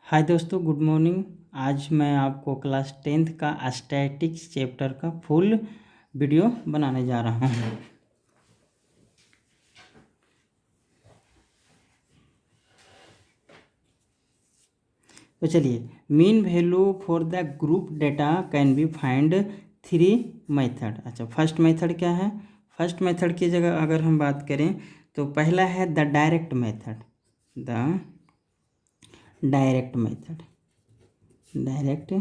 हाय दोस्तों, good morning. आज मैं आपको क्लास 10th का स्टैटिक्स चैप्टर का फुल वीडियो बनाने जा रहा हूँ। तो चलिए, mean value for the group data can be find three method. अच्छा, फर्स्ट मेथड क्या है? फर्स्ट मेथड की जगह अगर हम बात करें तो पहला है the direct method. The direct method, direct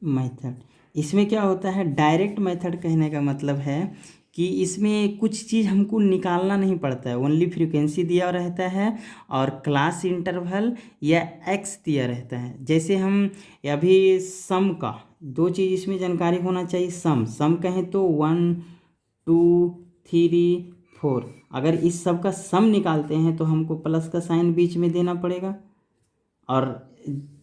method. इसमें क्या होता है? डायरेक्ट मेथड कहने का मतलब है कि इसमें कुछ चीज़ हमको निकालना नहीं पड़ता है, ओनली फ्रीक्वेंसी दिया रहता है और क्लास इंटरवल या एक्स दिया रहता है। जैसे हम अभी सम का दो चीज़ इसमें जानकारी होना चाहिए। सम कहें तो 1 2 3 4। अगर इस सब का सम निकालते हैं तो हमको प्लस का साइन बीच में देना पड़ेगा। और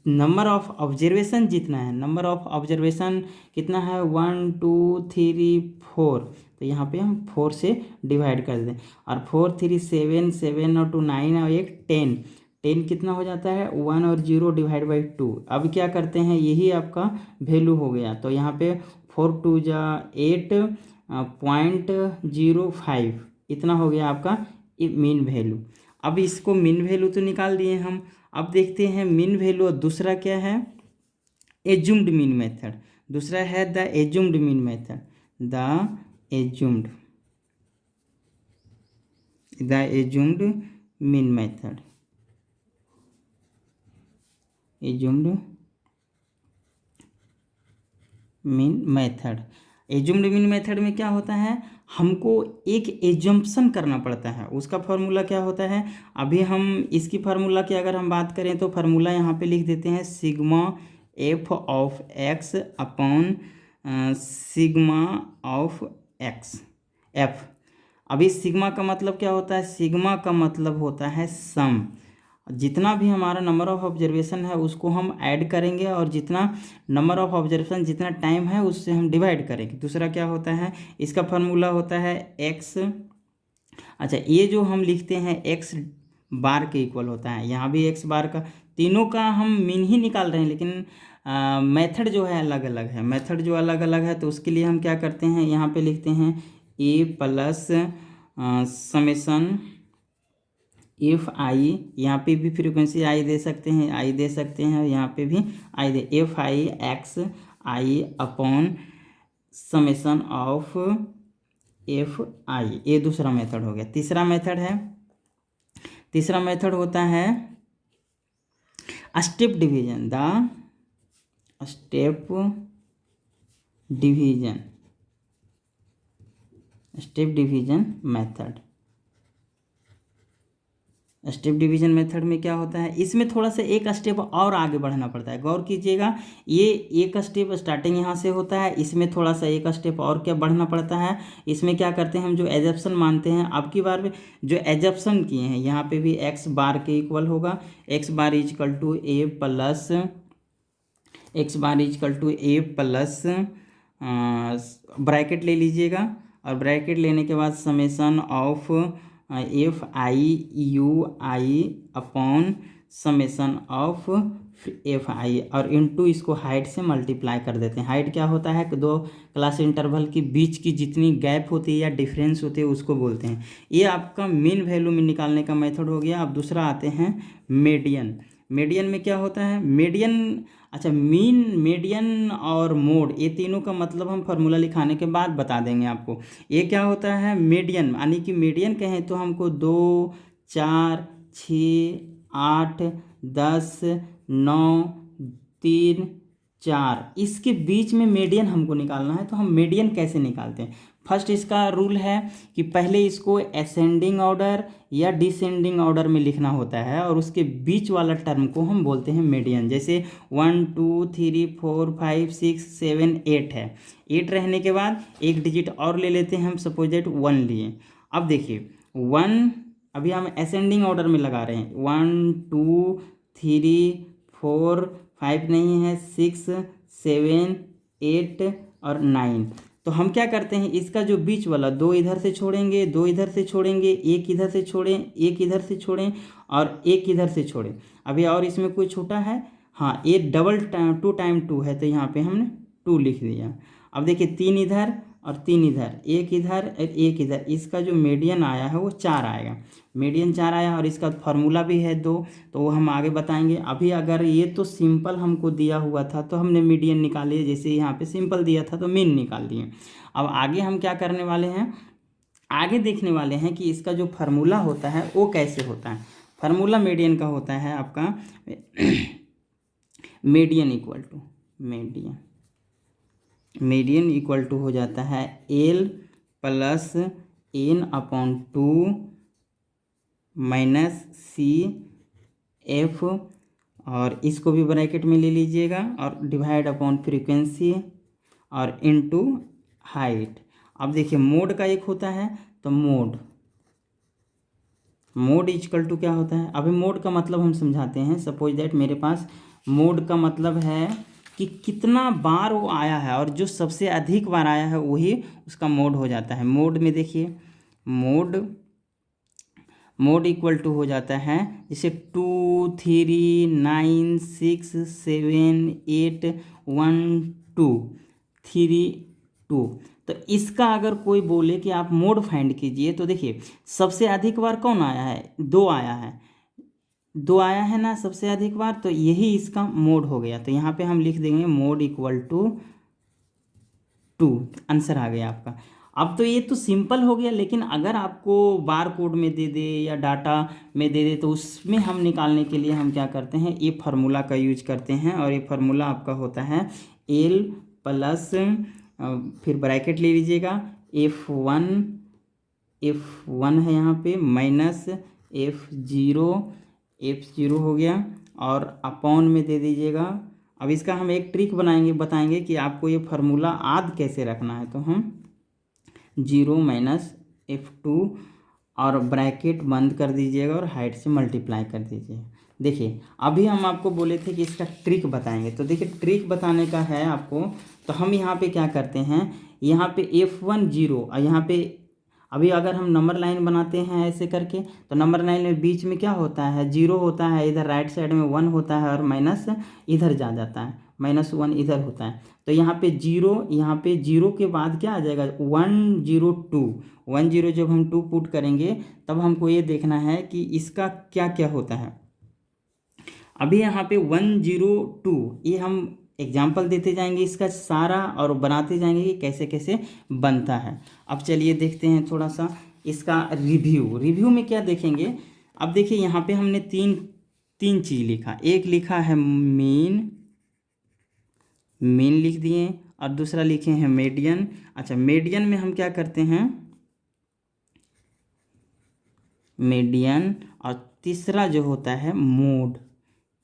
नंबर ऑफ ऑब्जर्वेशन जितना है, नंबर ऑफ ऑब्जर्वेशन कितना है? 1 2 3 4। तो यहाँ पे हम 4 से डिवाइड कर दें और 4 3 7 7 और 2 9 और 1 10। 10 कितना हो जाता है? 1 और 0 डिवाइड बाई 2। अब क्या करते हैं, यही आपका वैल्यू हो गया। तो यहाँ पे 4 2 जा 8.05 इतना हो गया आपका मीन वैल्यू। अब इसको मीन वैल्यू तो निकाल दिए हम। अब देखते हैं मीन वैल्यू। दूसरा क्या है? Assumed mean method. दूसरा है the assumed mean method. The assumed mean method. Assumed mean method. Assumed mean method में क्या होता है? हमको एक एजम्पशन करना पड़ता है। उसका फार्मूला क्या होता है? अभी हम इसकी फार्मूला की अगर हम बात करें तो फार्मूला यहाँ पे लिख देते हैं, sigma F of x upon sigma of x F. अभी सिग्मा का मतलब क्या होता है? सिग्मा का मतलब होता है सम। जितना भी हमारा नंबर ऑफ ऑब्जर्वेशन है उसको हम ऐड करेंगे और जितना नंबर ऑफ ऑब्जर्वेशन जितना टाइम है उससे हम डिवाइड करेंगे। दूसरा क्या होता है? इसका फार्मूला होता है एक्स। अच्छा, ये जो हम लिखते हैं एक्स बार के इक्वल होता है, यहाँ भी एक्स बार का। तीनों का हम मीन ही निकाल रहे हैं, लेकिन मेथड जो है अलग अलग है। मेथड जो अलग अलग है तो उसके लिए हम क्या करते हैं, यहाँ पे लिखते हैं ए प्लस समेसन एफ आई। यहाँ पे भी फ्रीक्वेंसी आई दे सकते हैं, आई दे सकते हैं, यहाँ पे भी आई दे। F I X I upon summation of F I. ये दूसरा मेथड हो गया। तीसरा मेथड है, तीसरा मेथड होता है step division. The step division, step division method. Step division method में क्या होता है? इसमें थोड़ा सा एक स्टेप और आगे बढ़ना पड़ता है। गौर कीजिएगा, ये एक स्टेप स्टार्टिंग यहाँ से होता है, इसमें थोड़ा सा एक स्टेप और क्या बढ़ना पड़ता है। इसमें क्या करते हैं हम, जो एजप्शन मानते हैं, अब की बार में जो एजप्शन किए हैं यहाँ पे भी एक्स बार के इक्वल होगा। X bar equal to A plus, X bar equal to A plus bracket ले लीजिएगा और ब्रैकेट लेने के बाद summation of F I U I upon summation of F I और इनटू इसको हाइट से मल्टीप्लाई कर देते हैं। हाइट क्या होता है? दो क्लास इंटरवल के बीच की जितनी गैप होती है या डिफरेंस होती है उसको बोलते हैं। ये आपका मीन वैल्यू में निकालने का मेथड हो गया। अब दूसरा आते हैं मीडियन। मीडियन में क्या होता है? मीडियन, अच्छा, मीन, मीडियन और मोड, ये तीनों का मतलब हम फार्मूला लिखाने के बाद बता देंगे आपको। ये क्या होता है? मीडियन, यानी कि मीडियन कहें तो हमको 2 4 6 8 10 9 3 4 इसके बीच में मीडियन हमको निकालना है। तो हम मीडियन कैसे निकालते हैं? फर्स्ट इसका रूल है कि पहले इसको असेंडिंग ऑर्डर या डिसेंडिंग ऑर्डर में लिखना होता है और उसके बीच वाला टर्म को हम बोलते हैं मीडियन। जैसे 1 2 3 4 5 6 7 8 है। 8 रहने के बाद एक डिजिट और ले लेते हैं हम, सपोजेट 1 लिए। अब देखिए 1 अभी हम असेंडिंग ऑर्डर में लगा रहे हैं। 1 2 3 4 5 नहीं है, 6 7 8 और 9। तो हम क्या करते हैं, इसका जो बीच वाला 2 इधर से छोड़ेंगे, 2 इधर से छोड़ेंगे, 1 इधर से छोड़ें, 1 इधर से छोड़ें और 1 इधर से छोड़ें। अभी और इसमें कोई छूटा है? हाँ, ये डबल टाइम 2 टाइम 2 है, तो यहाँ पे हमने 2 लिख दिया। अब देखिए 3 इधर और 3 इधर, 1 इधर और 1 इधर, इसका जो मीडियन आया है वो 4 आएगा। मीडियन 4 आया और इसका फार्मूला भी है 2, तो वो हम आगे बताएंगे। अभी अगर ये तो सिंपल हमको दिया हुआ था तो हमने मीडियन निकाली, जैसे यहाँ पे सिंपल दिया था तो मीन निकाल दिए। अब आगे हम क्या करने वाले हैं, आगे देखने वाले हैं कि इसका जो फार्मूला होता है वो कैसे होता है। फार्मूला मीडियन का होता है आपका median equal to median equal to हो जाता है L plus N upon 2 minus C F, और इसको भी ब्रैकेट में ले लीजिएगा, और डिवाइड अपॉन फ्रीक्वेंसी और इनटू हाइट। अब देखिए मोड का एक होता है, तो मोड इक्वल टू क्या होता है। अभी मोड का मतलब हम समझाते हैं। सपोज दैट मेरे पास मोड का मतलब है कि कितना बार वो आया है, और जो सबसे अधिक बार आया है वही उसका मोड हो जाता है। मोड में देखिए मोड इक्वल टू हो जाता है जैसे 2 3 9 6 7 8 1 2 3 2। तो इसका अगर कोई बोले कि आप मोड फाइंड कीजिए, तो देखिए सबसे अधिक बार कौन आया है, 2 आया है, 2 आया है ना सबसे अधिक बार, तो यही इसका मोड हो गया। तो यहाँ पे हम लिख देंगे मोड इक्वल टू 2, आंसर आ गया आपका। अब तो ये तो सिंपल हो गया, लेकिन अगर आपको बार कोड में दे दे या डाटा में दे दे, तो उसमें हम निकालने के लिए हम क्या करते हैं, ये फार्मूला का यूज करते हैं। और ये फार्मूला आपका होता है L प्लस, फिर ब्रैकेट ले लीजिएगा, F1 है यहाँ पे, माइनस F0 हो गया, और अपॉन में दे दीजिएगा। अब इसका हम एक ट्रिक बताएंगे कि आपको ये फार्मूला याद कैसे रखना है। तो हम 0 माइनस F2 और ब्रैकेट बंद कर दीजिएगा और हाइट से मल्टीप्लाई कर दीजिए। देखिए अभी हम आपको बोले थे कि इसका ट्रिक बताएंगे, तो देखिए ट्रिक बताने का है आपको। तो हम यहाँ पे क्या करते हैं, यहाँ पे F1 0, और यहाँ पे अभी अगर हम नंबर लाइन बनाते हैं ऐसे करके, तो नंबर लाइन में बीच में क्या होता है, 0 होता है, इधर राइट साइड में 1 होता है, और माइनस इधर जा जाता है, -1 इधर होता है। तो यहाँ पे 0, यहाँ पे 0 के बाद क्या आ जाएगा, 1 0 जब हम 2 पुट करेंगे, तब हमको ये देखना है कि इसका क्या क्या होता है। अभी यहाँ पे 102, ये हम एग्जाम्पल देते जाएंगे इसका सारा, और बनाते जाएंगे कि कैसे कैसे बनता है। अब चलिए देखते हैं थोड़ा सा इसका रिव्यू में क्या देखेंगे। अब देखिए यहाँ पे हमने तीन चीज़ लिखा, एक लिखा है मीन लिख दिए, और दूसरा लिखे हैं मीडियन। अच्छा, मीडियन में हम क्या करते हैं, मीडियन, और तीसरा जो होता है मोड,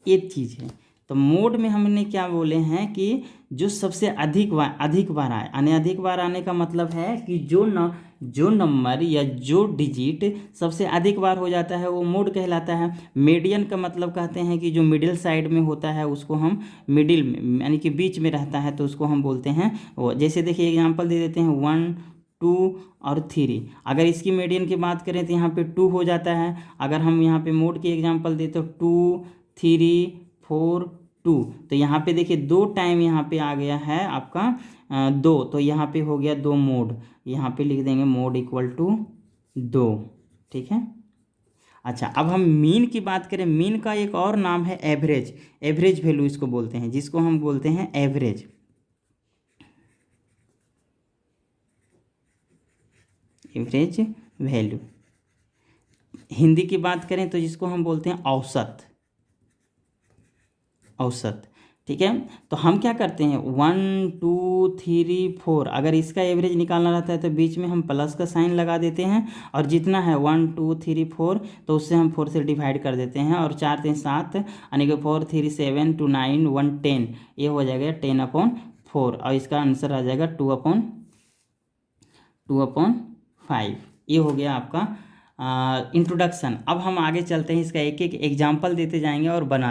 एक चीज़ है। तो मोड में हमने क्या बोले हैं कि जो सबसे अधिक बार आए, यानी अधिक बार आने का मतलब है कि जो नंबर या जो डिजिट सबसे अधिक बार हो जाता है वो मोड कहलाता है। मीडियन का मतलब कहते हैं कि जो मिडिल साइड में होता है उसको हम मिडिल में, यानी कि बीच में रहता है, तो उसको हम बोलते हैं वो। जैसे देखिए एग्जांपल दे देते हैं 1 2 और 3। अगर इसकी मीडियन की बात करें तो यहाँ पे 2 हो जाता है। अगर हम यहाँ पे मोड की एग्जांपल दें तो 2 3 4 2, तो यहाँ पे देखिए 2 टाइम यहाँ पे आ गया है आपका 2, तो यहाँ पे हो गया 2 मोड। यहाँ पे लिख देंगे मोड इक्वल टू 2, ठीक है। अच्छा, अब हम मीन की बात करें, मीन का एक और नाम है एवरेज वैल्यू इसको बोलते हैं, जिसको हम बोलते हैं एवरेज वैल्यू। हिंदी की बात करें तो जिसको हम बोलते हैं औसत, ठीक है। तो हम क्या करते हैं 1 2 3 4, अगर इसका एवरेज निकालना रहता है तो बीच में हम प्लस का साइन लगा देते हैं, और जितना है 1 2 3 4, तो उससे हम 4 से डिवाइड कर देते हैं, और 4 3 7, यानी कि 4 3 7 2 9 1 10, ये हो जाएगा 10/4, और इसका आंसर आ जाएगा 2/5। ये हो गया आपका इंट्रोडक्शन। अब हम आगे चलते हैं, इसका एक एक एग्जाम्पल देते जाएंगे और बना